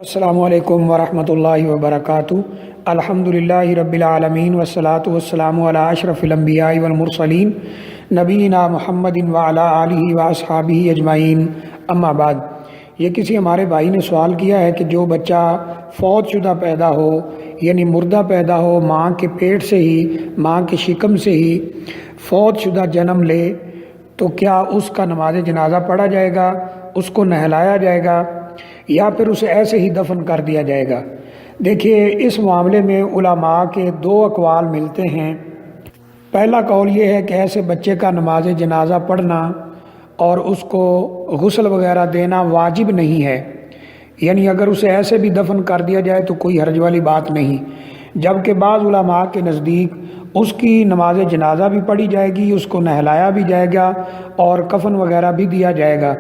السلام علیکم ورحمۃ اللہ وبرکاتہ۔ الحمدللہ رب العالمین والصلاة والسلام علی اشرف الانبیاء والمرسلین نبینا محمد وعلی آلہ واصحابہ اجمعین، اما بعد۔ یہ کسی ہمارے بھائی نے سوال کیا ہے کہ جو بچہ فوت شدہ پیدا ہو، یعنی مردہ پیدا ہو، ماں کے پیٹ سے ہی، ماں کے شکم سے ہی فوت شدہ جنم لے، تو کیا اس کا نماز جنازہ پڑھا جائے گا، اس کو نہلایا جائے گا، یا پھر اسے ایسے ہی دفن کر دیا جائے گا؟ دیکھیے، اس معاملے میں علماء کے دو اقوال ملتے ہیں۔ پہلا قول یہ ہے کہ ایسے بچے کا نماز جنازہ پڑھنا اور اس کو غسل وغیرہ دینا واجب نہیں ہے، یعنی اگر اسے ایسے بھی دفن کر دیا جائے تو کوئی حرج والی بات نہیں، جبکہ بعض علماء کے نزدیک اس کی نماز جنازہ بھی پڑھی جائے گی، اس کو نہلایا بھی جائے گا اور کفن وغیرہ بھی دیا جائے گا۔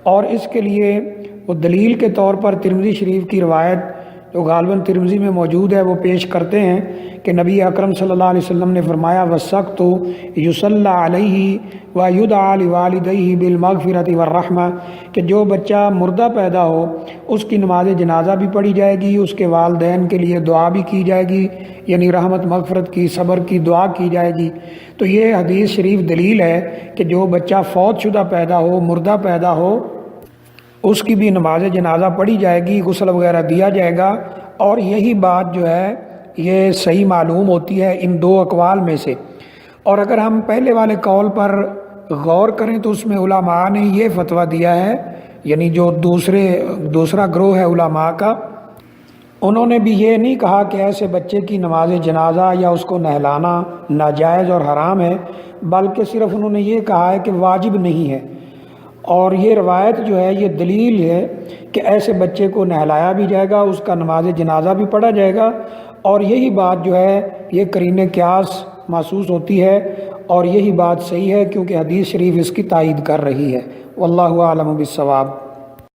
اور اس کے لیے وہ دلیل کے طور پر ترمذی شریف کی روایت جو غالباً ترمذی میں موجود ہے وہ پیش کرتے ہیں کہ نبی اکرم صلی اللہ علیہ وسلم نے فرمایا وَالسَّقْتُ يُصَلَّى عَلَيْهِ وَيُدْعَى لِوَالِدَيْهِ بِالْمَغْفِرَةِ وَالرَّحْمَةِ کہ جو بچہ مردہ پیدا ہو اس کی نماز جنازہ بھی پڑھی جائے گی، اس کے والدین کے لیے دعا بھی کی جائے گی، یعنی رحمت مغفرت کی، صبر کی دعا کی جائے گی۔ تو یہ حدیث شریف دلیل ہے کہ جو بچہ فوت شدہ پیدا ہو، مردہ پیدا ہو، اس کی بھی نماز جنازہ پڑھی جائے گی، غسل وغیرہ دیا جائے گا۔ اور یہی بات جو ہے یہ صحیح معلوم ہوتی ہے ان دو اقوال میں سے۔ اور اگر ہم پہلے والے قول پر غور کریں تو اس میں علماء نے یہ فتویٰ دیا ہے، یعنی جو دوسرا گروہ ہے علماء کا، انہوں نے بھی یہ نہیں کہا کہ ایسے بچے کی نماز جنازہ یا اس کو نہلانا ناجائز اور حرام ہے، بلکہ صرف انہوں نے یہ کہا ہے کہ واجب نہیں ہے۔ اور یہ روایت جو ہے یہ دلیل ہے کہ ایسے بچے کو نہلایا بھی جائے گا، اس کا نماز جنازہ بھی پڑھا جائے گا، اور یہی بات جو ہے یہ قرینِ قیاس محسوس ہوتی ہے، اور یہی بات صحیح ہے کیونکہ حدیث شریف اس کی تائید کر رہی ہے۔ واللہ اعلم بالصواب۔